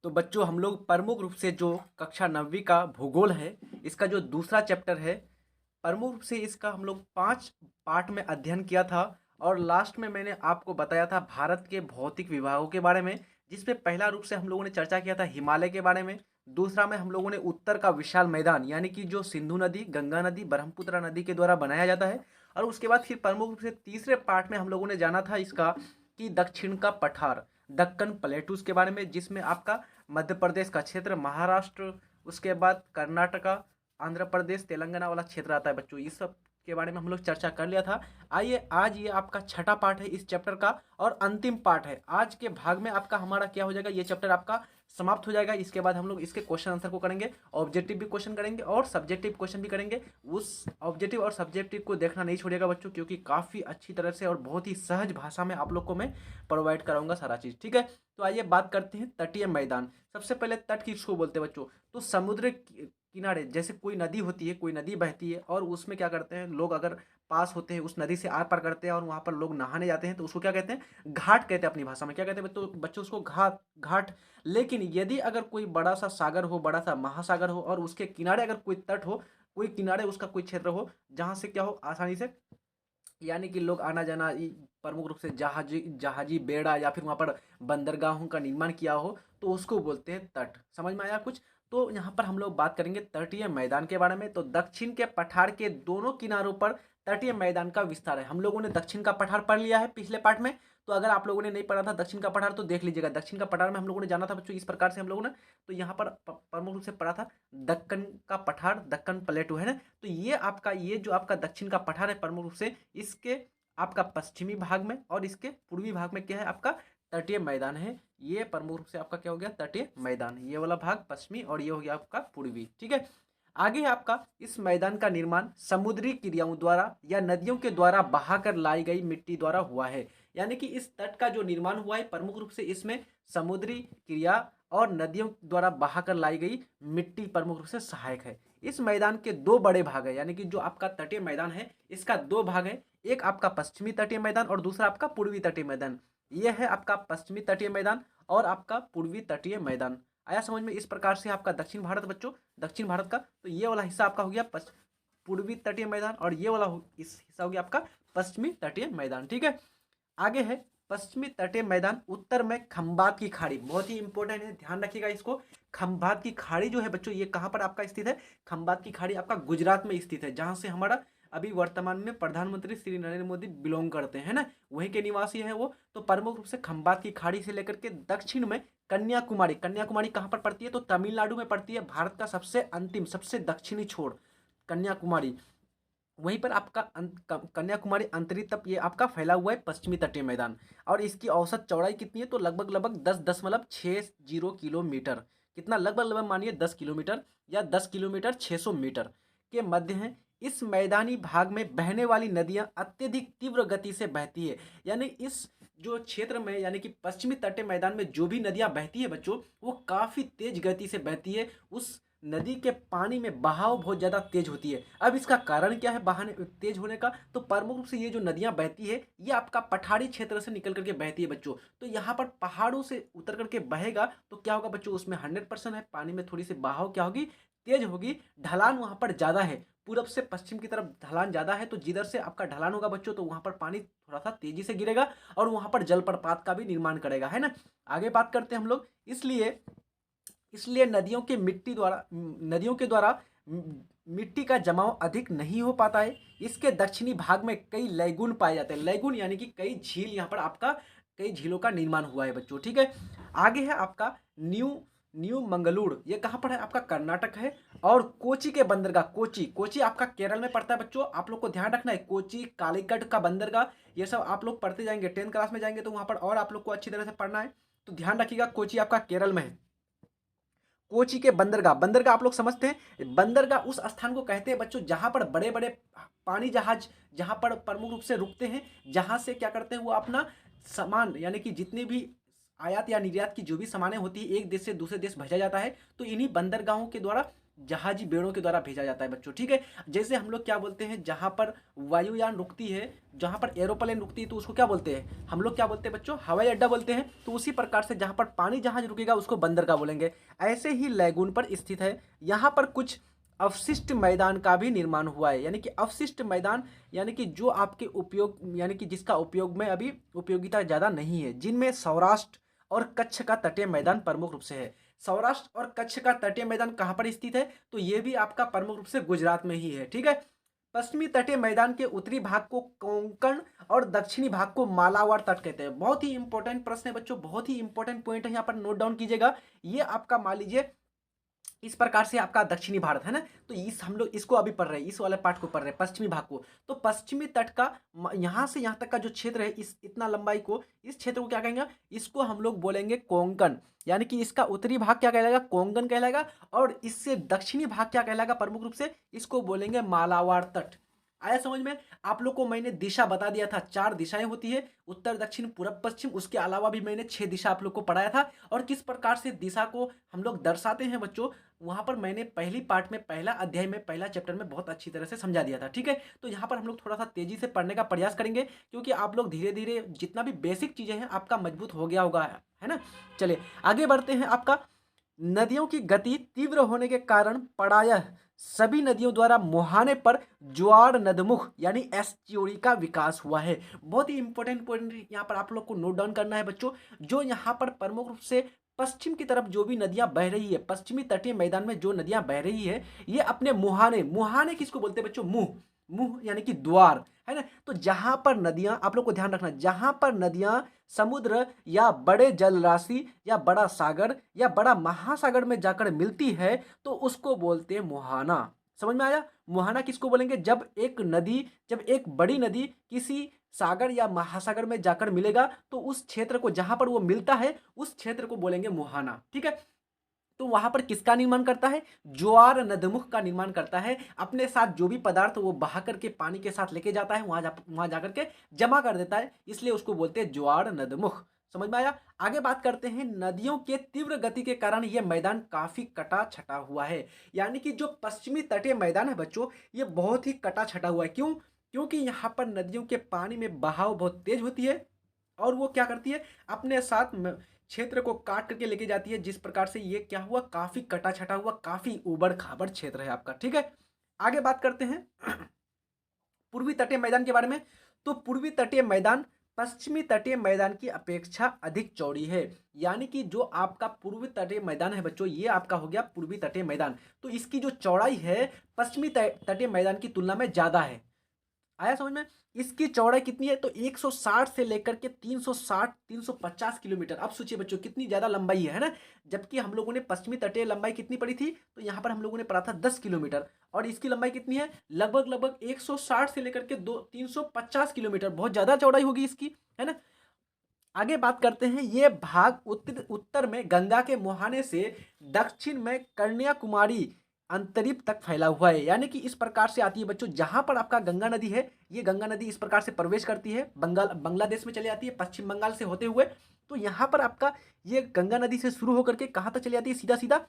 तो बच्चों हम लोग प्रमुख रूप से जो कक्षा 9वीं का भूगोल है, इसका जो दूसरा चैप्टर है, प्रमुख रूप से इसका हम लोग 5 पार्ट में अध्ययन किया था। और लास्ट में मैंने आपको बताया था भारत के भौतिक विभागों के बारे में, जिसमें पहला रूप से हम लोगों ने चर्चा किया था हिमालय के बारे में। दूसरा में हम लोगों ने उत्तर का विशाल मैदान यानी कि जो सिंधु नदी, गंगा नदी, ब्रह्मपुत्र नदी के द्वारा बनाया जाता है। और उसके बाद फिर प्रमुख रूप से तीसरे पार्ट में हम लोगों ने जाना था इसका कि दक्षिण का पठार, दक्कन प्लेटूज के बारे में, जिसमें आपका मध्य प्रदेश का क्षेत्र, महाराष्ट्र, उसके बाद कर्नाटका, आंध्र प्रदेश, तेलंगाना वाला क्षेत्र आता है बच्चों। इस सब के बारे में हम लोग चर्चा कर लिया था। आइए आज ये आपका छठा पार्ट है इस चैप्टर का और अंतिम पार्ट है। आज के भाग में आपका हमारा क्या हो जाएगा, ये चैप्टर आपका समाप्त हो जाएगा। इसके बाद हम लोग इसके क्वेश्चन आंसर को करेंगे, ऑब्जेक्टिव भी क्वेश्चन करेंगे और सब्जेक्टिव क्वेश्चन भी करेंगे। उस ऑब्जेक्टिव और सब्जेक्टिव को देखना नहीं छोड़िएगा बच्चों, क्योंकि काफ़ी अच्छी तरह से और बहुत ही सहज भाषा में आप लोग को मैं प्रोवाइड कराऊंगा सारा चीज़, ठीक है। तो आइए बात करते हैं तटीय मैदान। सबसे पहले तट किसको बोलते हैं बच्चों, तो समुद्र किनारे, जैसे कोई नदी होती है, कोई नदी बहती है और उसमें क्या करते हैं लोग, अगर पास होते हैं उस नदी से आर पार करते हैं और वहाँ पर लोग नहाने जाते हैं, तो उसको क्या कहते हैं, घाट कहते हैं। अपनी भाषा में क्या कहते हैं बच्चों उसको घाट घाट। लेकिन यदि अगर कोई बड़ा सा सागर हो, बड़ा सा महासागर हो और उसके किनारे अगर कोई तट हो, कोई किनारे उसका कोई क्षेत्र हो जहाँ से क्या हो आसानी से, यानी कि लोग आना जाना, प्रमुख रूप से जहाजी जहाजी बेड़ा या फिर वहाँ पर बंदरगाहों का निर्माण किया हो, तो उसको बोलते हैं तट। समझ में आया कुछ। तो यहाँ पर हम लोग बात करेंगे तटीय मैदान के बारे में। तो दक्षिण के पठार के दोनों किनारों पर तटीय मैदान का विस्तार है। हम लोगों ने दक्षिण का पठार पढ़ लिया है पिछले पार्ट में। तो अगर आप लोगों ने नहीं पढ़ा था दक्षिण का पठार, तो देख लीजिएगा। दक्षिण का पठार में हम लोगों ने जाना था बच्चों इस प्रकार से हम लोगों ने, तो यहाँ पर प्रमुख रूप से पढ़ा था दक्कन का पठार, दक्कन प्लेटू है ना। तो ये आपका, ये जो आपका दक्षिण का पठार है, प्रमुख रूप से इसके आपका पश्चिमी भाग में और इसके पूर्वी भाग में क्या है, आपका तटीय मैदान है। ये प्रमुख रूप से आपका क्या हो गया, तटीय मैदान। ये वाला भाग पश्चिमी और ये हो गया आपका पूर्वी, ठीक है। आगे है आपका, इस मैदान का निर्माण समुद्री क्रियाओं द्वारा या नदियों के द्वारा बहाकर लाई गई मिट्टी द्वारा हुआ है। यानी कि इस तट का जो निर्माण हुआ है, प्रमुख रूप से इसमें समुद्री क्रिया और नदियों द्वारा बहाकर लाई गई मिट्टी प्रमुख रूप से सहायक है। इस मैदान के दो बड़े भाग है, यानी कि जो आपका तटीय मैदान है इसका दो भाग है। एक आपका पश्चिमी तटीय मैदान और दूसरा आपका पूर्वी तटीय मैदान। यह है आपका पश्चिमी तटीय मैदान और आपका पूर्वी तटीय मैदान। आया समझ में। इस प्रकार से आपका दक्षिण भारत बच्चों, दक्षिण भारत का, तो ये वाला हिस्सा आपका हो गया पूर्वी तटीय मैदान और ये वाला इस हिस्सा हो गया आपका पश्चिमी तटीय मैदान, ठीक है। आगे है पश्चिमी तटीय मैदान। उत्तर में खंबात की खाड़ी, बहुत ही इंपॉर्टेंट है, ध्यान रखिएगा इसको। खंबात की खाड़ी जो है बच्चों, ये कहाँ पर आपका स्थित है, खंबात की खाड़ी आपका गुजरात में स्थित है, जहाँ से हमारा अभी वर्तमान में प्रधानमंत्री श्री नरेंद्र मोदी बिलोंग करते हैं ना, वहीं के निवासी है वो। तो प्रमुख रूप से खंबात की खाड़ी से लेकर के दक्षिण में कन्याकुमारी, कन्याकुमारी कहाँ पर पड़ती है, तो तमिलनाडु में पड़ती है। भारत का सबसे अंतिम, सबसे दक्षिणी छोर कन्याकुमारी, वहीं पर आपका कन्याकुमारी अंतरिक्ष तक ये आपका फैला हुआ है पश्चिमी तटीय मैदान। और इसकी औसत चौड़ाई कितनी है, तो लगभग लगभग 10.60 किलोमीटर, कितना, लगभग लगभग मानिए 10 किलोमीटर या 10 किलोमीटर 600 मीटर के मध्य है। इस मैदानी भाग में बहने वाली नदियां अत्यधिक तीव्र गति से बहती है। यानी इस जो क्षेत्र में, यानी कि पश्चिमी तटीय मैदान में जो भी नदियां बहती है बच्चों, वो काफ़ी तेज गति से बहती है। उस नदी के पानी में बहाव बहुत ज़्यादा तेज होती है। अब इसका कारण क्या है बहाने तेज होने का, तो प्रमुख रूप से ये जो नदियाँ बहती है ये आपका पठारी क्षेत्र से निकल करके बहती है बच्चों। तो यहाँ पर पहाड़ों से उतर करके बहेगा तो क्या होगा बच्चों, उसमें 100% है, पानी में थोड़ी सी बहाव क्या होगी, तेज होगी। ढलान वहाँ पर ज़्यादा है, पूरब से पश्चिम की तरफ ढलान ज़्यादा है, तो जिधर से आपका ढलान होगा बच्चों, तो वहाँ पर पानी थोड़ा सा तेजी से गिरेगा और वहाँ पर जलप्रपात का भी निर्माण करेगा, है ना। आगे बात करते हैं हम लोग। इसलिए इसलिए नदियों के द्वारा मिट्टी का जमाव अधिक नहीं हो पाता है। इसके दक्षिणी भाग में कई लैगून पाए जाते हैं। लैगून यानी कि कई झील, यहाँ पर आपका कई झीलों का निर्माण हुआ है बच्चों, ठीक है। आगे है आपका न्यू न्यू मंगलूर, ये कहाँ पर है, आपका कर्नाटक है। और कोची के बंदरगाह, कोची कोची आपका केरल में पड़ता है बच्चों। आप लोग को ध्यान रखना है, कोची, कालीकट का बंदरगाह, ये सब आप लोग पढ़ते जाएंगे 10th क्लास में जाएंगे तो वहाँ पर और आप लोग को अच्छी तरह से पढ़ना है। तो ध्यान रखिएगा, कोची आपका केरल में है। कोची के बंदरगाह, बंदरगाह आप लोग समझते हैं, बंदरगाह उस स्थान को कहते हैं बच्चों जहां पर बड़े बड़े पानी जहाज, जहां पर प्रमुख रूप से रुकते हैं, जहां से क्या करते हैं वो अपना सामान, यानी कि जितनी भी आयात या निर्यात की जो भी सामानें होती है एक देश से दूसरे देश भेजा जाता है, तो इन्हीं बंदरगाहों के द्वारा जहाजी बेड़ों के द्वारा भेजा जाता है बच्चों, ठीक है। जैसे हम लोग क्या बोलते हैं, जहाँ पर वायुयान रुकती है, जहाँ पर एरोप्लेन रुकती है, तो उसको क्या बोलते हैं, हम लोग क्या बोलते हैं बच्चों, हवाई अड्डा बोलते हैं। तो उसी प्रकार से जहाँ पर पानी जहाज रुकेगा उसको बंदरगाह बोलेंगे। ऐसे ही लैगून पर स्थित है। यहाँ पर कुछ अवशिष्ट मैदान का भी निर्माण हुआ है, यानी कि अवशिष्ट मैदान यानी कि जो आपके उपयोग यानी कि जिसका उपयोग में अभी उपयोगिता ज़्यादा नहीं है, जिनमें सौराष्ट्र और कच्छ का तटीय मैदान प्रमुख रूप से है। सौराष्ट्र और कच्छ का तटीय मैदान कहाँ पर स्थित है, तो ये भी आपका प्रमुख रूप से गुजरात में ही है, ठीक है। पश्चिमी तटीय मैदान के उत्तरी भाग को कोंकण और दक्षिणी भाग को मालाबार तट कहते हैं। बहुत ही इंपॉर्टेंट प्रश्न है बच्चों, बहुत ही इंपॉर्टेंट पॉइंट है, यहाँ पर नोट डाउन कीजिएगा। ये आपका मान लीजिए इस प्रकार से आपका दक्षिणी भारत है ना, तो इस हम लोग इसको अभी पढ़ रहे हैं, इस वाले पार्ट को पढ़ रहे हैं, पश्चिमी भाग को। तो पश्चिमी तट का यहाँ से यहाँ तक का जो क्षेत्र है, इस इतना लंबाई को, इस क्षेत्र को क्या कहेंगे, इसको हम लोग बोलेंगे कोंकण। यानी कि इसका उत्तरी भाग क्या कहलाएगा, कोंकण कहलाएगा। और इससे दक्षिणी भाग क्या कहलाएगा, प्रमुख रूप से इसको बोलेंगे मालाबार तट। आया समझ में। आप लोग को मैंने दिशा बता दिया था, 4 दिशाएं होती है, उत्तर दक्षिण पूर्व पश्चिम। उसके अलावा भी मैंने 6 दिशा आप लोग को पढ़ाया था। और किस प्रकार से दिशा को हम लोग दर्शाते हैं बच्चों, वहां पर मैंने पहली पार्ट में, पहला अध्याय में, पहला चैप्टर में बहुत अच्छी तरह से समझा दिया था, ठीक है। तो यहाँ पर हम लोग थोड़ा सा तेजी से पढ़ने का प्रयास करेंगे, क्योंकि आप लोग धीरे धीरे जितना भी बेसिक चीजें हैं आपका मजबूत हो गया होगा, है ना। चलिए आगे बढ़ते हैं। आपका नदियों की गति तीव्र होने के कारण प्रायः सभी नदियों द्वारा मुहाने पर ज्वार नदमुख यानी एस्च्यूरी का विकास हुआ है। बहुत ही इंपॉर्टेंट पॉइंट यहाँ पर आप लोग को नोट डाउन करना है बच्चों। जो यहाँ पर प्रमुख रूप से पश्चिम की तरफ जो भी नदियां बह रही है, पश्चिमी तटीय मैदान में जो नदियां बह रही है, ये अपने मुहाने, मुहाने किसको बोलते हैं बच्चों, मुंह, मुंह यानी कि द्वार, है ना। तो जहां पर नदियां, आप लोग को ध्यान रखना, जहां पर नदियां समुद्र या बड़े जल राशि या बड़ा सागर या बड़ा महासागर में जाकर मिलती है, तो उसको बोलते हैं मुहाना। समझ में आया। मुहाना किसको बोलेंगे, जब एक नदी, जब एक बड़ी नदी किसी सागर या महासागर में जाकर मिलेगा, तो उस क्षेत्र को, जहां पर वो मिलता है, उस क्षेत्र को बोलेंगे मुहाना, ठीक है। तो वहां पर किसका निर्माण करता है, ज्वार नदमुख का निर्माण करता है। अपने साथ जो भी पदार्थ वो बहा करके पानी के साथ लेके जाता है, वहां जाकर के जमा कर देता है, इसलिए उसको बोलते हैं ज्वार नदमुख। समझ में आया। आगे बात करते हैं, नदियों के तीव्र गति के कारण यह मैदान काफी कटा छटा हुआ है। यानी कि जो पश्चिमी तटीय मैदान है बच्चों, ये बहुत ही कटा छटा हुआ है। क्यों, क्योंकि यहाँ पर नदियों के पानी में बहाव बहुत तेज होती है, और वो क्या करती है, अपने साथ क्षेत्र को काट करके लेके जाती है। जिस प्रकार से ये क्या हुआ, काफी कटा छटा हुआ, काफी उबड़ खाबड़ क्षेत्र है आपका, ठीक है। आगे बात करते हैं पूर्वी तटीय मैदान के बारे में। तो पूर्वी तटीय मैदान पश्चिमी तटीय मैदान की अपेक्षा अधिक चौड़ी है। यानी कि जो आपका पूर्वी तटीय मैदान है बच्चों, ये आपका हो गया पूर्वी तटीय मैदान, तो इसकी जो चौड़ाई है पश्चिमी तटीय मैदान की तुलना में ज्यादा है। आया समझ में। इसकी चौड़ाई कितनी है, तो 160 से लेकर के 360 350 किलोमीटर। अब सोचिए बच्चों कितनी ज्यादा लंबाई है ना। जबकि हम लोगों ने पश्चिमी तटीय लंबाई कितनी पड़ी थी, तो यहाँ पर हम लोगों ने पढ़ा था 10 किलोमीटर, और इसकी लंबाई कितनी है, लगभग लगभग 160 से लेकर के 350 किलोमीटर। बहुत ज्यादा चौड़ाई होगी इसकी, है ना। आगे बात करते हैं, ये भाग उत्तर में गंगा के मुहाने से दक्षिण में कन्याकुमारी अंतरिप तक फैला हुआ है। यानी कि इस प्रकार से आती है बच्चों, जहां पर आपका गंगा नदी है, ये गंगा नदी इस प्रकार से प्रवेश करती है, बांग्लादेश में चली जाती है, पश्चिम बंगाल से होते हुए। तो यहाँ पर आपका ये गंगा नदी से शुरू होकर के कहाँ तक चली जाती है, सीधा सीधा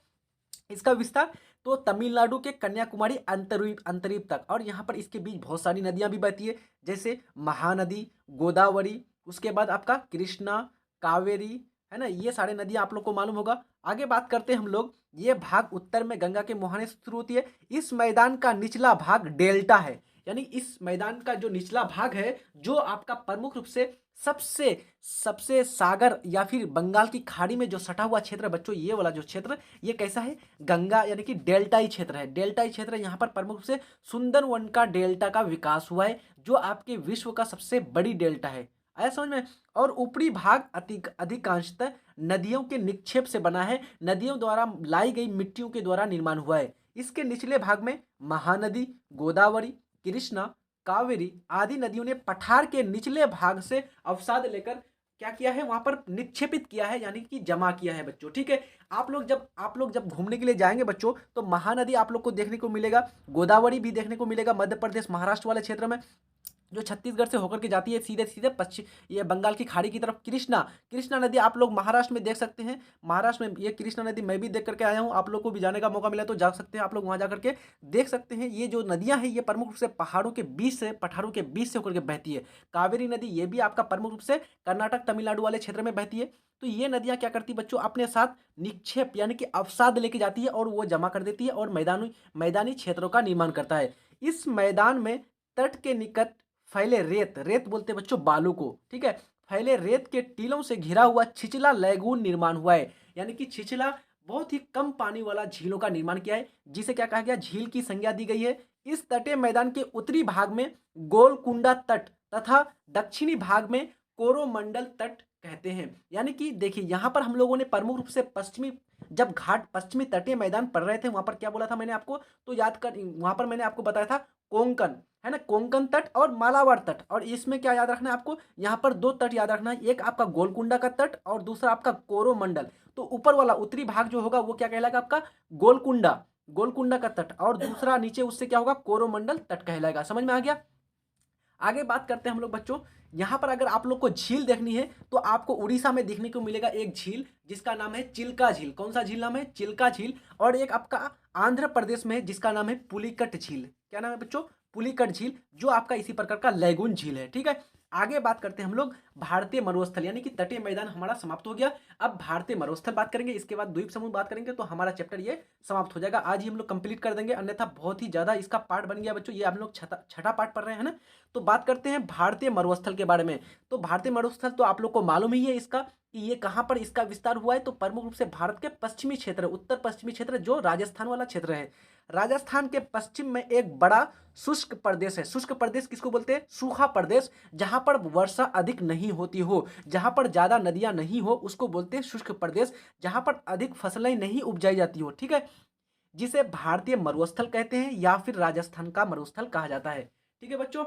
इसका विस्तार तो तमिलनाडु के कन्याकुमारी अंतरीप तक। और यहाँ पर इसके बीच बहुत सारी नदियां भी बहती है, जैसे महानदी, गोदावरी, उसके बाद आपका कृष्णा, कावेरी, है ना। ये सारे नदियां आप लोग को मालूम होगा। आगे बात करते हैं हम लोग, ये भाग उत्तर में गंगा के मुहाने से शुरू होती है। इस मैदान का निचला भाग डेल्टा है। यानी इस मैदान का जो निचला भाग है, जो आपका प्रमुख रूप से सबसे सबसे सागर या फिर बंगाल की खाड़ी में जो सटा हुआ क्षेत्र है बच्चों, ये वाला जो क्षेत्र, ये कैसा है, गंगा यानी कि डेल्टाई क्षेत्र है। डेल्टाई क्षेत्र यहाँ पर प्रमुख रूप से सुंदरवन का डेल्टा का विकास हुआ है, जो आपके विश्व का सबसे बड़ी डेल्टा है। आया समझ में। और ऊपरी भाग अधिकांशतः नदियों के निक्षेप से बना है, नदियों द्वारा लाई गई मिट्टियों के द्वारा निर्माण हुआ है। इसके निचले भाग में महानदी, गोदावरी, कृष्णा, कावेरी आदि नदियों ने पठार के निचले भाग से अवसाद लेकर क्या किया है, वहां पर निक्षेपित किया है, यानी कि जमा किया है बच्चों, ठीक है। आप लोग जब घूमने के लिए जाएंगे बच्चों, तो महानदी आप लोग को देखने को मिलेगा, गोदावरी भी देखने को मिलेगा मध्य प्रदेश महाराष्ट्र वाले क्षेत्र में, जो छत्तीसगढ़ से होकर के जाती है सीधे सीधे पश्चिम ये बंगाल की खाड़ी की तरफ। कृष्णा कृष्णा नदी आप लोग महाराष्ट्र में देख सकते हैं। महाराष्ट्र में ये कृष्णा नदी मैं भी देख करके आया हूँ। आप लोग को भी जाने का मौका मिला तो जा सकते हैं, आप लोग वहाँ जा करके देख सकते हैं। ये जो नदियाँ हैं ये प्रमुख रूप से पठारों के बीच से होकर के बहती है। कावेरी नदी ये भी आपका प्रमुख रूप से कर्नाटक तमिलनाडु वाले क्षेत्र में बहती है। तो ये नदियाँ क्या करती है बच्चों, अपने साथ निक्षेप यानी कि अवसाद लेके जाती है और वो जमा कर देती है और मैदानी क्षेत्रों का निर्माण करता है। इस मैदान में तट के निकट फैले रेत रेत बोलते हैं बच्चों बालू को, ठीक है। फैले रेत के टीलों से घिरा हुआ छिछला लैगून निर्माण हुआ है। यानी कि छिछला बहुत ही कम पानी वाला झीलों का निर्माण किया है, जिसे क्या कहा गया, झील की संज्ञा दी गई है। इस तटीय मैदान के उत्तरी भाग में गोलकुंडा तट तथा दक्षिणी भाग में कोरोमंडल तट कहते हैं। यानी कि देखिए यहाँ पर हम लोगों ने प्रमुख रूप से जब घाट पश्चिमी तटीय मैदान पढ़ रहे थे वहां पर क्या बोला था मैंने आपको, तो याद कर, वहां पर मैंने आपको बताया था कोंकण, है ना, कोंकण तट और मालाबार तट। और इसमें क्या याद रखना है आपको, यहाँ पर दो तट याद रखना है, एक आपका गोलकुंडा का तट और दूसरा आपका कोरोमंडल। तो ऊपर वाला उत्तरी भाग जो होगा वो क्या कहलाएगा आपका गोलकुंडा, गोलकुंडा का तट, और दूसरा नीचे उससे क्या होगा कोरोमंडल तट कहलाएगा। समझ में आ गया। आगे बात करते हैं हम लोग बच्चों। यहाँ पर अगर आप लोग को झील देखनी है तो आपको उड़ीसा में देखने को मिलेगा एक झील जिसका नाम है चिल्का झील। कौन सा झील नाम है, चिल्का झील। और एक आपका आंध्र प्रदेश में है जिसका नाम है पुलिकट झील। क्या नाम है बच्चों, पुलिकट झील, जो आपका इसी प्रकार का लैगून झील है, ठीक है। आगे बात करते हैं हम लोग भारतीय मरुस्थल, यानी कि तटीय मैदान हमारा समाप्त हो गया। अब भारतीय मरुस्थल बात करेंगे, इसके बाद द्वीप समूह बात करेंगे, तो हमारा चैप्टर ये समाप्त हो जाएगा। आज ही हम लोग कंप्लीट कर देंगे, अन्यथा बहुत ही ज्यादा इसका पार्ट बन गया बच्चों। ये हम लोग छठा पार्ट पढ़ रहे हैं ना। तो बात करते हैं भारतीय मरुस्थल के बारे में। तो भारतीय मरुस्थल तो आप लोग को मालूम ही है इसका कि ये कहाँ पर इसका विस्तार हुआ है। तो प्रमुख रूप से भारत के पश्चिमी क्षेत्र, उत्तर पश्चिमी क्षेत्र, जो राजस्थान वाला क्षेत्र है। राजस्थान के पश्चिम में एक बड़ा शुष्क प्रदेश है। शुष्क प्रदेश किसको बोलते हैं, सूखा प्रदेश। जहां पर वर्षा अधिक नहीं होती हो, जहां पर ज्यादा नदियां नहीं हो, उसको बोलते हैं शुष्क प्रदेश। जहां पर अधिक फसलें नहीं उपजाई जाती हो, ठीक है, जिसे भारतीय मरुस्थल कहते हैं या फिर राजस्थान का मरुस्थल कहा जाता है। ठीक है बच्चों,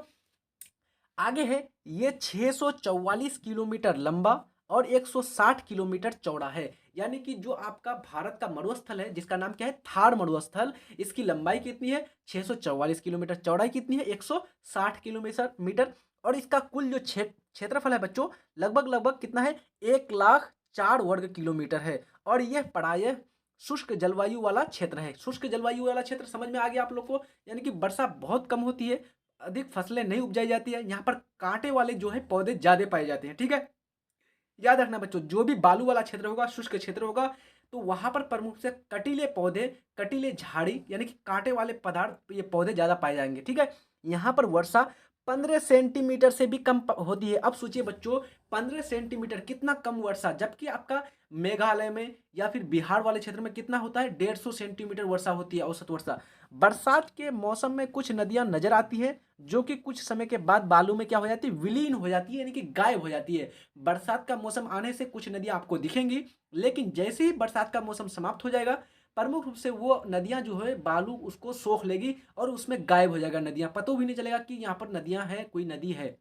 आगे है, ये 644 किलोमीटर लंबा और 160 किलोमीटर चौड़ा है। यानी कि जो आपका भारत का मरुस्थल है जिसका नाम क्या है, थार मरुस्थल, इसकी लंबाई कितनी है 644 किलोमीटर, चौड़ाई कितनी है 160 किलोमीटर। और इसका कुल जो क्षेत्रफल है बच्चों लगभग लगभग कितना है 1,04,000 वर्ग किलोमीटर है। और यह प्रायः शुष्क जलवायु वाला क्षेत्र है। शुष्क जलवायु वाला क्षेत्र समझ में आ गया आप लोग को, यानी कि वर्षा बहुत कम होती है, अधिक फसलें नहीं उपजाई जाती है, यहाँ पर कांटे वाले जो है पौधे ज्यादा पाए जाते हैं, ठीक है। याद रखना बच्चों, जो भी बालू वाला क्षेत्र होगा, शुष्क क्षेत्र होगा, तो वहां पर प्रमुख से कटीले पौधे, कटीले झाड़ी यानी कि कांटे वाले पदार्थ, ये पौधे ज्यादा पाए जाएंगे, ठीक है। यहाँ पर वर्षा 15 सेंटीमीटर से भी कम होती है। अब सोचिए बच्चों 15 सेंटीमीटर कितना कम वर्षा, जबकि आपका मेघालय में या फिर बिहार वाले क्षेत्र में कितना होता है 150 सेंटीमीटर वर्षा होती है, औसत वर्षा। बरसात के मौसम में कुछ नदियां नजर आती है जो कि कुछ समय के बाद बालू में क्या हो जाती है, विलीन हो जाती है, यानी कि गायब हो जाती है। बरसात का मौसम आने से कुछ नदियां आपको दिखेंगी, लेकिन जैसे ही बरसात का मौसम समाप्त हो जाएगा प्रमुख रूप से वो नदियां जो है बालू उसको सोख लेगी और उसमें गायब हो जाएगा नदियां, पता भी नहीं चलेगा कि यहाँ पर नदियां हैं, कोई नदी है।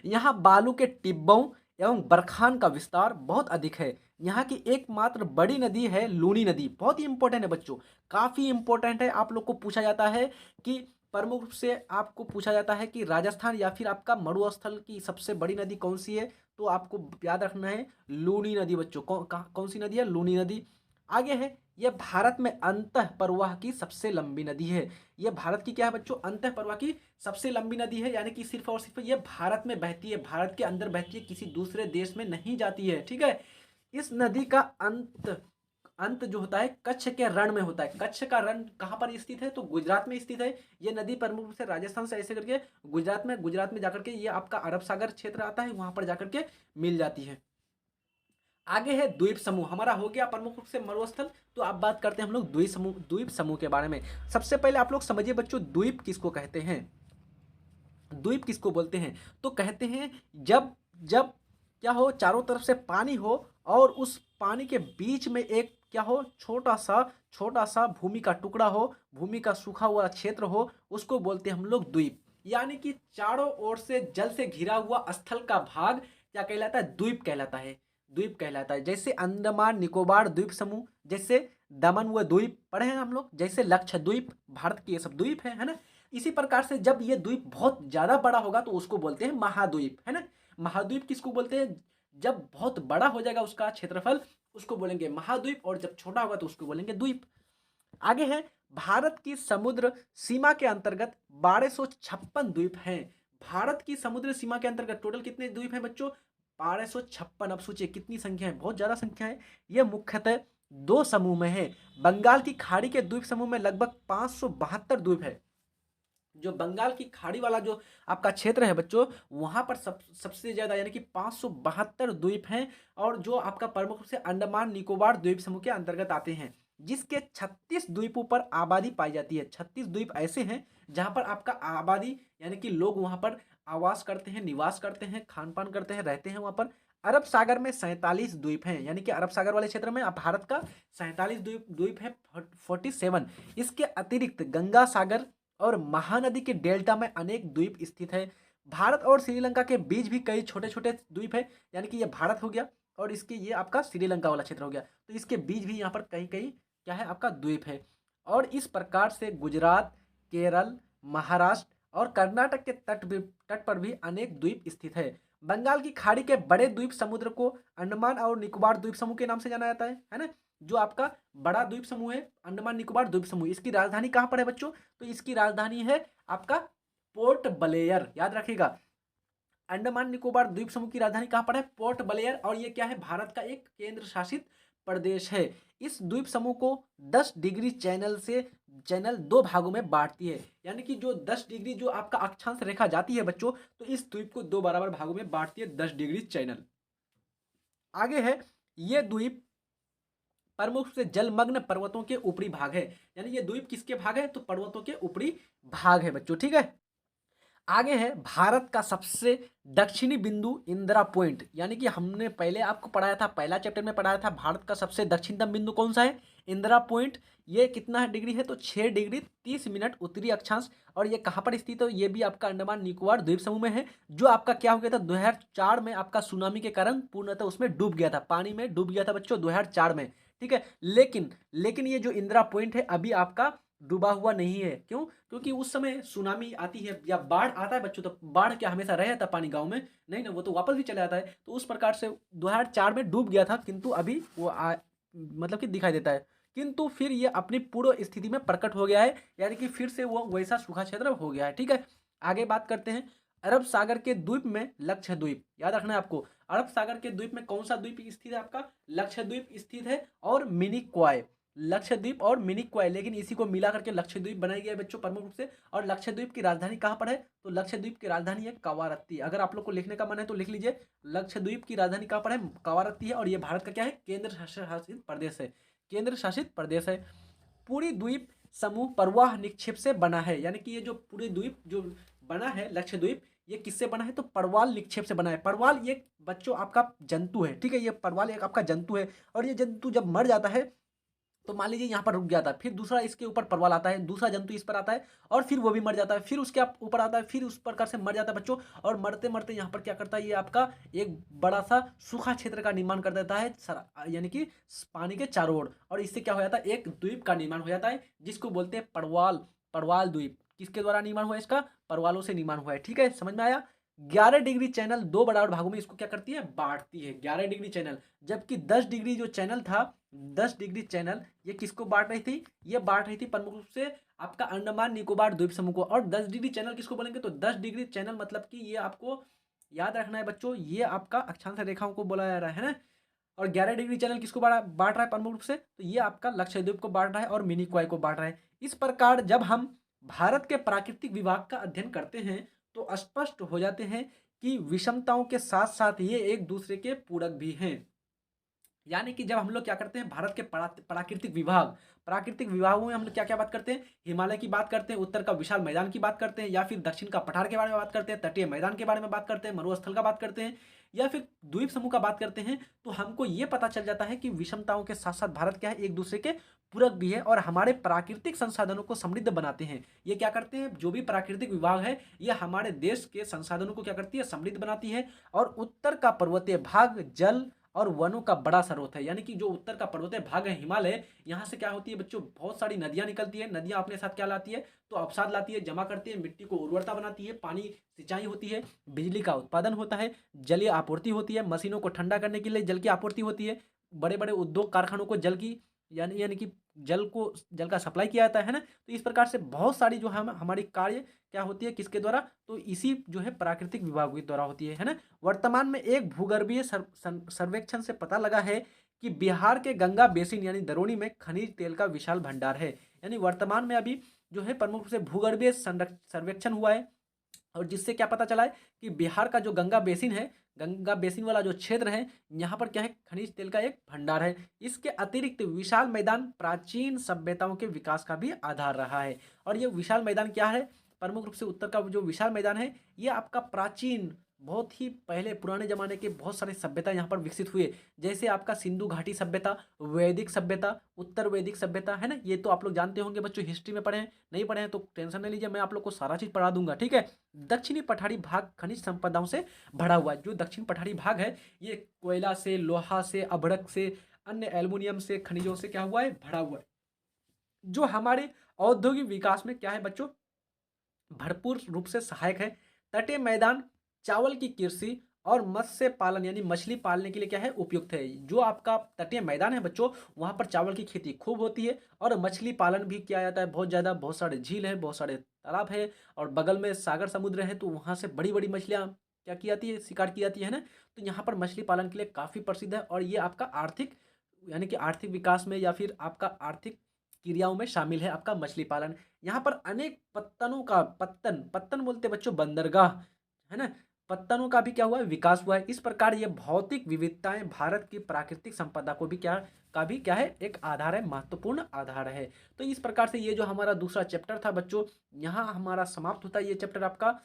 यहाँ बालू के टिब्बों एवं बरखान का विस्तार बहुत अधिक है। यहाँ की एकमात्र बड़ी नदी है लूनी नदी। बहुत ही इंपॉर्टेंट है बच्चों, काफी इंपॉर्टेंट है। आप लोग को पूछा जाता है कि प्रमुख रूप से आपको पूछा जाता है कि राजस्थान या फिर आपका मरुस्थल की सबसे बड़ी नदी कौन सी है, तो आपको याद रखना है लूनी नदी बच्चों। कौन सी नदी है, लूनी नदी। आगे है, यह भारत में अंतः प्रवाह की सबसे लंबी नदी है। यह भारत की क्या है बच्चों, अंतः प्रवाह की सबसे लंबी नदी है, यानी कि सिर्फ और सिर्फ ये भारत में बहती है, भारत के अंदर बहती है, किसी दूसरे देश में नहीं जाती है, ठीक है। इस नदी का अंत अंत जो होता है कच्छ के रण में होता है। कच्छ का रण कहाँ पर स्थित है, तो गुजरात में स्थित है। ये नदी प्रमुख रूप से राजस्थान से ऐसे करके गुजरात में जाकर के ये आपका अरब सागर क्षेत्र आता है, वहां पर जाकर के मिल जाती है। आगे है द्वीप समूह, हमारा हो गया प्रमुख रूप से मरुस्थल। तो अब बात करते हैं हम लोग द्वीप समूह के बारे में। सबसे पहले आप लोग समझिए बच्चों द्वीप किसको कहते हैं, द्वीप किसको बोलते हैं। तो कहते हैं जब जब क्या हो, चारों तरफ से पानी हो और उस पानी के बीच में एक क्या हो, छोटा सा भूमि का टुकड़ा हो, भूमि का सूखा हुआ क्षेत्र हो, उसको बोलते हैं हम लोग द्वीप। यानी कि चारों ओर से जल से घिरा हुआ स्थल का भाग क्या कहलाता है, द्वीप कहलाता है। द्वीप कहलाता है, जैसे अंडमान निकोबार द्वीप समूह, जैसे दमन व द्वीप पढ़े हैं हम लोग, जैसे लक्षद्वीप, भारत के ये सब द्वीप है ना। इसी प्रकार से जब ये द्वीप बहुत ज़्यादा बड़ा होगा तो उसको बोलते हैं महाद्वीप, है ना। महाद्वीप किसको बोलते हैं? जब बहुत बड़ा हो जाएगा उसका क्षेत्रफल उसको बोलेंगे महाद्वीप, और जब छोटा होगा तो उसको बोलेंगे द्वीप। आगे है, भारत की समुद्र सीमा के अंतर्गत 1256 द्वीप हैं। भारत की समुद्र सीमा के अंतर्गत टोटल कितने द्वीप हैं बच्चों? 1256। अब सोचिए कितनी संख्या है, बहुत ज़्यादा संख्या है। यह मुख्यतः दो समूह में है। बंगाल की खाड़ी के द्वीप समूह में लगभग 572 द्वीप है। जो बंगाल की खाड़ी वाला जो आपका क्षेत्र है बच्चों, वहां पर सबसे ज्यादा यानी कि 572 द्वीप हैं, और जो आपका प्रमुख रूप से अंडमान निकोबार द्वीप समूह के अंतर्गत आते हैं, जिसके 36 द्वीपों पर आबादी पाई जाती है। 36 द्वीप ऐसे हैं जहां पर आपका आबादी यानी कि लोग वहां पर आवास करते हैं, निवास करते हैं, खान पान करते हैं, रहते हैं वहां पर। अरब सागर में 47 द्वीप हैं, यानी कि अरब सागर वाले क्षेत्र में भारत का 47 द्वीप है, 47। इसके अतिरिक्त गंगा सागर और महानदी के डेल्टा में अनेक द्वीप स्थित है। भारत और श्रीलंका के बीच भी कई छोटे छोटे द्वीप है, यानी कि ये भारत हो गया और इसके ये आपका श्रीलंका वाला क्षेत्र हो गया, तो इसके बीच भी यहाँ पर कहीं कहीं क्या है आपका द्वीप है। और इस प्रकार से गुजरात, केरल, महाराष्ट्र और कर्नाटक के तट पर भी अनेक द्वीप स्थित है। बंगाल की खाड़ी के बड़े द्वीप समुद्र को अंडमान और निकोबार द्वीप समूह के नाम से जाना जाता है ना। जो आपका बड़ा द्वीप समूह है अंडमान निकोबार द्वीप समूह, इसकी राजधानी कहाँ पर है बच्चों? तो इसकी राजधानी है आपका पोर्ट ब्लेयर, याद रखिएगा। अंडमान निकोबार द्वीप समूह की राजधानी कहाँ पर है? Port Blair. और ये क्या है? भारत का एक केंद्र शासित प्रदेश है। इस द्वीप समूह को 10 डिग्री चैनल दो भागों में बांटती है, यानी कि जो 10 डिग्री जो आपका अक्षांश रेखा जाती है बच्चों, तो इस द्वीप को दो बराबर भागों में बांटती है 10 डिग्री चैनल। आगे है, ये द्वीप प्रमुख से जलमग्न पर्वतों के ऊपरी भाग है, यानी ये द्वीप किसके भाग है? तो पर्वतों के ऊपरी भाग है बच्चों, ठीक है। आगे है, भारत का सबसे दक्षिणी बिंदु इंदिरा पॉइंट, यानी कि हमने पहले आपको पढ़ाया था, पहला चैप्टर में पढ़ाया था, भारत का सबसे दक्षिणतम बिंदु कौन सा है? इंदिरा पॉइंट। ये कितना डिग्री है? तो 6 डिग्री 30 मिनट उत्तरी अक्षांश। और ये कहाँ पर स्थित है? ये भी आपका अंडमान निकोबार द्वीप समूह में है, जो आपका क्या हो गया था 2004 में आपका सुनामी के कारण पूर्णतः उसमें डूब गया था, पानी में डूब गया था बच्चों 2004 में, ठीक है। लेकिन ये जो इंदिरा पॉइंट है अभी आपका डूबा हुआ नहीं है। क्यों? क्योंकि उस समय सुनामी आती है या बाढ़ आता है बच्चों, तो बाढ़ क्या हमेशा रह जाता पानी गांव में? नहीं ना, वो तो वापस भी चला जाता है। तो उस प्रकार से 2004 में डूब गया था, किंतु अभी वो मतलब कि दिखाई देता है, किंतु फिर ये अपनी पूर्व स्थिति में प्रकट हो गया है, यानी कि फिर से वो वैसा सूखा क्षेत्र हो गया है, ठीक है। आगे बात करते हैं, अरब सागर के द्वीप में लक्षद्वीप, याद रखना है आपको। अरब सागर के द्वीप में कौन सा द्वीप स्थित है? आपका लक्षद्वीप स्थित है, और मिनिकॉय, लक्षद्वीप और मिनिकॉय, लेकिन इसी को मिला करके लक्षद्वीप बनाई गई है बच्चों प्रमुख रूप से। और लक्षद्वीप की राजधानी कहाँ पर है? तो लक्षद्वीप की राजधानी है कवारत्ती। अगर आप लोग को लिखने का मन है तो लिख लीजिए, लक्षद्वीप की राजधानी कहाँ पर है? कवारत्ती है। और ये भारत का क्या है? केंद्र शासित प्रदेश है, केंद्र शासित प्रदेश है। पूरी द्वीप समूह प्रवाह निक्षेप से बना है, यानी कि ये जो पूरे द्वीप जो बना है लक्षद्वीप, ये किससे बना है? तो परवाल निक्षेप से बना है। परवाल ये बच्चों आपका जंतु है, ठीक है। ये परवाल एक आपका जंतु है, और ये जंतु जब मर जाता है तो मान लीजिए यहाँ पर रुक गया था, फिर दूसरा इसके ऊपर परवाल आता है, दूसरा जंतु इस पर आता है, और फिर वो भी मर जाता है, फिर उसके ऊपर आता है, फिर उस प्रकार से मर जाता है बच्चों। और मरते मरते यहाँ पर क्या करता है? ये आपका एक बड़ा सा सूखा क्षेत्र का निर्माण कर देता है, यानी कि पानी के चारों ओर। और इससे क्या हो जाता है? एक द्वीप का निर्माण हो जाता है, जिसको बोलते हैं परवाल द्वीप। किसके द्वारा निर्माण हुआ? इसका परवालों से निर्माण हुआ है, ठीक है। समझ में आया? 11 डिग्री चैनल दो बराबर भागों में इसको क्या करती है? बांटती है, 11 डिग्री चैनल। जबकि 10 डिग्री जो चैनल था, 10 डिग्री चैनल ये किसको बांट रही थी? ये बांट रही थी प्रमुख रूप से आपका अंडमान निकोबार द्वीप समूह को। और 10 डिग्री चैनल किसको बोलेंगे? तो 10 डिग्री चैनल मतलब कि ये आपको याद रखना है बच्चों, ये आपका अक्षांश रेखाओं को बोला जा रहा है ना। और 11 डिग्री चैनल किसको बांट रहा है प्रमुख रूप से? तो ये आपका लक्षद्वीप को बांट रहा है और मिनिकॉय को बांट रहा है। इस प्रकार जब हम भारत के प्राकृतिक विभाग का अध्ययन करते हैं तो स्पष्ट हो जाते हैं कि विषमताओं के साथ साथ ये एक दूसरे के पूरक भी हैं। यानी कि जब हम लोग क्या करते हैं, भारत के प्राकृतिक विभागों में हम लोग क्या क्या बात करते हैं? हिमालय की बात करते हैं, उत्तर का विशाल मैदान की बात करते हैं, या फिर दक्षिण का पठार के बारे में बात करते हैं, तटीय मैदान के बारे में बात करते हैं, मरुस्थल का बात करते हैं, या फिर द्वीप समूह का बात करते हैं। तो हमको ये पता चल जाता है कि विषमताओं के साथ साथ भारत क्या है? एक दूसरे के पूरक भी है, और हमारे प्राकृतिक संसाधनों को समृद्ध बनाते हैं। ये क्या करते हैं? जो भी प्राकृतिक विभाग है ये हमारे देश के संसाधनों को क्या करती है? समृद्ध बनाती है। और उत्तर का पर्वतीय भाग जल और वनों का बड़ा स्रोत है। यानी कि जो उत्तर का पर्वतीय भाग है हिमालय, यहाँ से क्या होती है बच्चों, बहुत सारी नदियाँ निकलती है। नदियाँ अपने साथ क्या लाती है, तो अवसाद लाती है, जमा करती है, मिट्टी को उर्वरता बनाती है, पानी सिंचाई होती है, बिजली का उत्पादन होता है, जलीय आपूर्ति होती है, मशीनों को ठंडा करने के लिए जल की आपूर्ति होती है, बड़े बड़े उद्योग कारखानों को जल की यानी कि जल का सप्लाई किया जाता है ना। तो इस प्रकार से बहुत सारी जो हम हमारी कार्य क्या होती है, किसके द्वारा, तो इसी जो है प्राकृतिक विभाग के द्वारा होती है ना। वर्तमान में एक भूगर्भीय सर्वेक्षण से पता लगा है कि बिहार के गंगा बेसिन यानी दरोनी में खनिज तेल का विशाल भंडार है। यानी वर्तमान में अभी जो है प्रमुख रूप से भूगर्भीय सर्वेक्षण हुआ है, और जिससे क्या पता चला है कि बिहार का जो गंगा बेसिन है, गंगा बेसिन वाला जो क्षेत्र है, यहाँ पर क्या है, खनिज तेल का एक भंडार है। इसके अतिरिक्त विशाल मैदान प्राचीन सभ्यताओं के विकास का भी आधार रहा है। और ये विशाल मैदान क्या है, प्रमुख रूप से उत्तर का जो विशाल मैदान है, ये आपका प्राचीन, बहुत ही पहले पुराने जमाने के बहुत सारे सभ्यता यहाँ पर विकसित हुए। जैसे आपका सिंधु घाटी सभ्यता, वैदिक सभ्यता, उत्तर वैदिक सभ्यता है ना। ये तो आप लोग जानते होंगे बच्चों, हिस्ट्री में पढ़े हैं, नहीं पढ़े हैं तो टेंशन नहीं लीजिए, मैं आप लोग को सारा चीज़ पढ़ा दूंगा, ठीक है। दक्षिणी पठारी भाग खनिज संपदाओं से भरा हुआ है। जो दक्षिण पठारी भाग है, ये कोयला से, लोहा से, अभ्रक से, अन्य एल्युमिनियम से, खनिजों से क्या हुआ है, भरा हुआ है, जो हमारे औद्योगिक विकास में क्या है बच्चों, भरपूर रूप से सहायक है। तटीय मैदान चावल की कृषि और मत्स्य पालन यानी मछली पालने के लिए क्या है, उपयुक्त है। जो आपका तटीय मैदान है बच्चों, वहाँ पर चावल की खेती खूब होती है, और मछली पालन भी किया जाता है बहुत ज़्यादा। बहुत सारे झील है, बहुत सारे तालाब है, और बगल में सागर समुद्र है, तो वहाँ से बड़ी बड़ी मछलियाँ क्या की जाती है, शिकार की जाती है ना। तो यहाँ पर मछली पालन के लिए काफ़ी प्रसिद्ध है, और ये आपका आर्थिक यानी कि आर्थिक विकास में या फिर आपका आर्थिक क्रियाओं में शामिल है आपका मछली पालन। यहाँ पर अनेक पत्तनों का, पत्तन पत्तन बोलते हैं बच्चों, बंदरगाह है ना, पत्तनों का भी क्या हुआ है, विकास हुआ है। इस प्रकार ये भौतिक विविधताएं भारत की प्राकृतिक संपदा को भी क्या है, एक आधार है, महत्वपूर्ण आधार है। तो इस प्रकार से ये जो हमारा दूसरा चैप्टर था बच्चों, यहाँ हमारा समाप्त होता है ये चैप्टर आपका।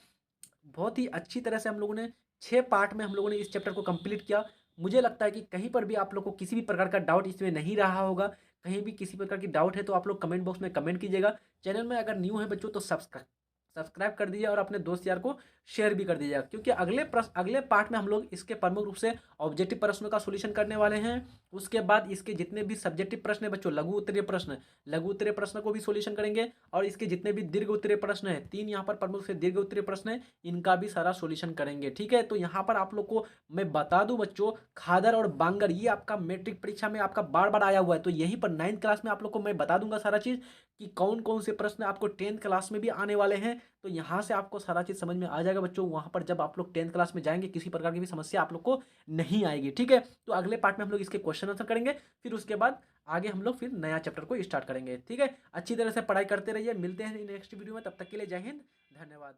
बहुत ही अच्छी तरह से हम लोगों ने 6 पार्ट में हम लोगों ने इस चैप्टर को कंप्लीट किया। मुझे लगता है कि कहीं पर भी आप लोग को किसी भी प्रकार का डाउट इसमें नहीं रहा होगा। कहीं भी किसी प्रकार की डाउट है तो आप लोग कमेंट बॉक्स में कमेंट कीजिएगा। चैनल में अगर न्यू है बच्चों तो सब्सक्राइब कर दीजिए, और अपने दोस्त यार को शेयर भी कर दीजिएगा, क्योंकि अगले पार्ट में हम लोग इसके प्रमुख रूप से ऑब्जेक्टिव प्रश्नों का सॉल्यूशन करने वाले हैं। उसके बाद इसके जितने भी सब्जेक्टिव प्रश्न है बच्चों, लघु उत्तरीय प्रश्न को भी सॉल्यूशन करेंगे, और इसके जितने भी दीर्घ उत्तरीय प्रश्न है, 3 यहाँ पर प्रमुख से दीर्घ उत्तरीय प्रश्न है, इनका भी सारा सॉल्यूशन करेंगे, ठीक है। तो यहाँ पर आप लोग को मैं बता दूं बच्चों, खादर और बांगर ये आपका मैट्रिक परीक्षा में आपका बार बार आया हुआ है। तो यहीं पर 9th क्लास में आप लोग को मैं बता दूंगा सारा चीज़, कि कौन कौन से प्रश्न आपको 10th क्लास में भी आने वाले हैं। तो यहाँ से आपको सारा चीज़ समझ में आ जाएगा बच्चों। वहाँ पर जब आप लोग 10th क्लास में जाएंगे, किसी प्रकार की भी समस्या आप लोग को नहीं आएगी, ठीक है। तो अगले पार्ट में हम लोग इसके क्वेश्चन आंसर करेंगे, फिर उसके बाद आगे हम लोग फिर नया चैप्टर को स्टार्ट करेंगे, ठीक है। अच्छी तरह से पढ़ाई करते रहिए, मिलते हैं नेक्स्ट वीडियो में, तब तक के लिए जय हिंद, धन्यवाद।